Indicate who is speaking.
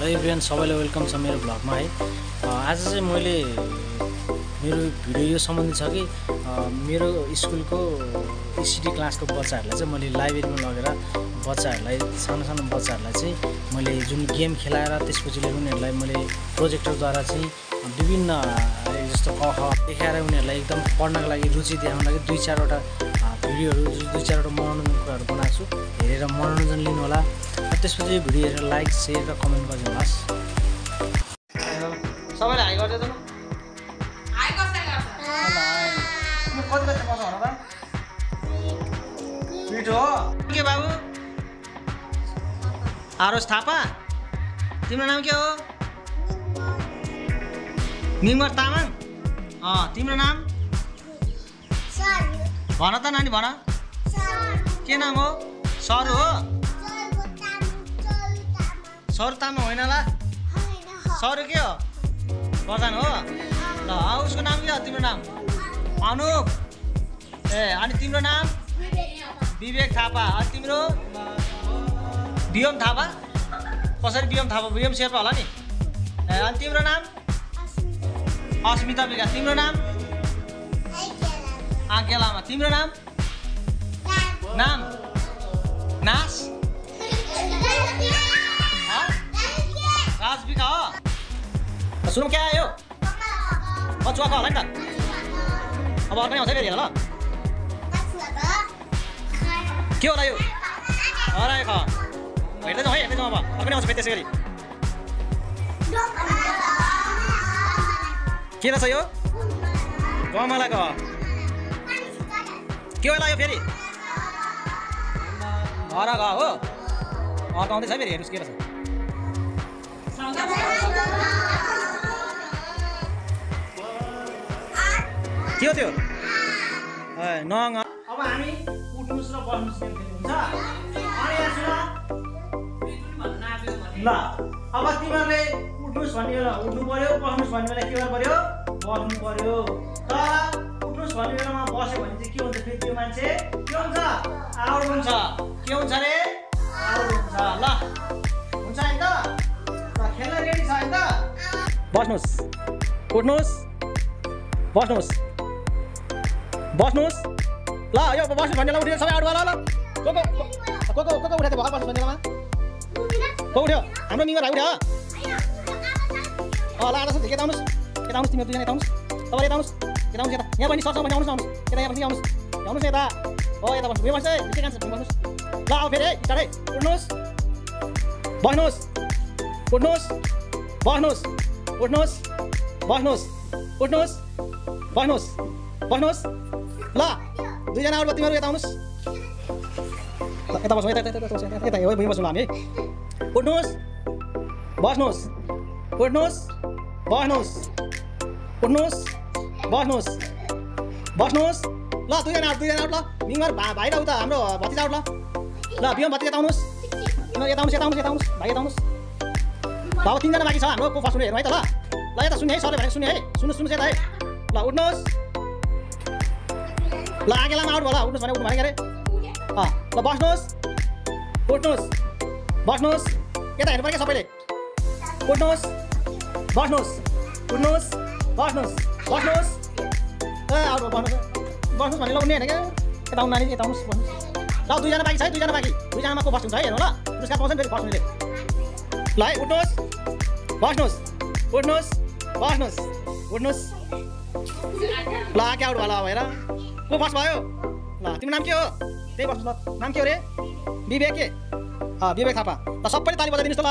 Speaker 1: Everyone सबैलाई welcome छ मेरो भ्लगमा है। आज चाहिँ मैले मेरो भिडियो यो सम्बन्धी छ कि मेरो स्कुलको ECD क्लासको बच्चाहरूलाई चाहिँ मैले लाइब्रेरीमा लगेर बच्चाहरूलाई सानो बच्चाहरूलाई चाहिँ मैले जुन गेम खेलाएर त्यसपछि उनीहरूलाई मैले प्रोजेक्टरद्वारा चाहिँ विभिन्न जस्तो क ख देखाएर उनीहरूलाई एकदम पढ्नको लागि रुचि देखाउन लागि 2-4 वटा भिडियोहरू 2-4 वटा मनोरञ्जन कुराहरू बनाएको छु। हेरेर मनोरञ्जन लिनु होला। त्यसपछि भिडियो हेरेर लाइक शेयर र कमेन्ट गरिदिनुहोस्। सबैले हाई गर्दै जानु। हाई कसले गर्छ? म कति बजे बस्छ होला त? मिठो के बाबु? आरोस थापा। तिम्रो नाम के हो? निमर तामाङ। तिम्रो नाम? भन त नानी भन। के नाम हो? सरू हो? सरू तामाङ होइन ल? सरू के हो? प्रधान हो? ल उसको नाम के हो? तिम्रो नाम? अनुप। ए अनि तिम्रो नाम? विवेक थापा। अनि तिम्रो? बियम थापा। कसरी बियम थापा? बियम शेर्पा होला नि। ए अनि तिम्रो नाम? अस्मिता विकास। तिम्रो नाम? आङ्केलामा। तिम्रो नाम? नाम? नास? राजविका हो? सुनौ क्या आयो? चुवाको होला नि त। अब अर्को नै आउँछ फेरि हेर ल। के होला यो? हरायो हेर्दै जाउँ है, हेर्दै जाउँ। अब अर्को नै आउँछ फेरि त्यसै गरी। के रहेछ यो? गमलाको के होला यो फेरि? हरा ग हो? अर्को आउँदैछ फेरि, हेर्नुहोस् के रहेछ। के हो त्यो? नङ। अब हामी उठ्नुस् र बस्नुस् गेम खेल्नु हुन्छ। अनि यहाँ सुन ल, अब तिमीहरूले उठ्नुस् भन्ने बेला उठ्नु पर्यो, बस्नुस् भन्ने बेला के गर्नु पर्यो? बस्नु पर्यो। तर उठ्नुस् भन्ने बेलामा बस्यो भने चाहिँ के हुन्छ? फेरि त्यो मान्छे के हुन्छ? आउट हुन्छ। के हुन्छ रे? आउट हुन्छ। ल हुन्छ हैन त? ल खेल्न रेडी छ हैन त? बस्नुस्, उठ्नुस्, बस्नुस्, बस्नुस्। ल यो बस्नुस् भन्ने बेला उठ्यो सबै आउट भयो। ल को उठ्यो त्यो भर्खर बस्नुस् भन्ने बेलामा? को उठ्यो? हाम्रो निमर भाइ उठ्यो। ल आधा सुन यता आउनुस्, यता आउनुस्, तिमीहरू दुईजना यता आउनुस्, तपाईँ यता आउनुस्, यता आउनुस्, यता यहाँ पनि सर्छ भने आउनुस्, यता यहाँ पनि आउनुस्, आउनुस् यता। हो यता बस्नु, यो बस्छ है, निकै कान्छ बस्नुस्। ल अब फेरि स्टार्ट है। उठ्नुस्, बस्नुस्, उठ्नुस्, बस्नुस्, उठ्नुस्, बस्नुस्, उठ्नुस्, बस्नुस्, बस्नुस्। ल दुईजना आउट भयो, तिमीहरू यता आउनुस्। ल यता बस्नु, यता बस्नु हामी है। उठ्नुस्, बस्नुस्, उठ्नुस्, बस्नुस्, उठ्नुस्, बस्नुस्, बस्नुस्। ल दुईजना आउट ल। निमर भाइ र उता हाम्रो भतिजा आउट ल। ल बियम भतिजा यता आउनुस्, तिमीहरू यता आउनुस्, यता आउनुस्, यता आउनुस्, भाइ यता आउनुस्। ल अब 3जना बाँकी छ हाम्रो, को फर्स्ट हुने हेरौँ है त। ल यता सुन्ने है, सरले भनेको सुन्ने है, सुन्नुहोस् यता है। ल उठ्नुहोस्। ल आगेलामा आउट भयो। ल उठ्नुहोस् भने उठ्नु भने के अरे? ल बस्नुहोस्, उठ्नुहोस्, बस्नुहोस्। यता हेर्नु पर्यो क्या सबैले। उठ्नुहोस्, बस्नुहोस्, उठ्नुहोस्, बस्नुहोस्, बस्नुहोस्। ए आउट भयो, बस्नुहोस्, बस्नुहोस् भने ल उठ्ने होइन क्या? यता आउनु नानी, यता आउनुहोस्, बस्नुहोस्। ल 2जना बाँकी छ है, 2जना बाँकी। 2जनामा को फर्स्ट हुन्छ है, हेर्नु ल। पुरस्कार पाउँछ नि फेरि फर्स्ट हुनेले। ल है उठ्नुहोस्, बस्नुहोस्, उठ्नुहोस्, बस्नुहोस्, उठ्नुहोस्। ल के आउट भयो ल हेर। को फर्स्ट भयो? ल तिम्रो नाम के हो? त्यही बस्नुहोस्। ल नाम के हो रे? विवेक के? विवेक थापा। ल सबैले ताली बजाइदिनुहोस् त ल।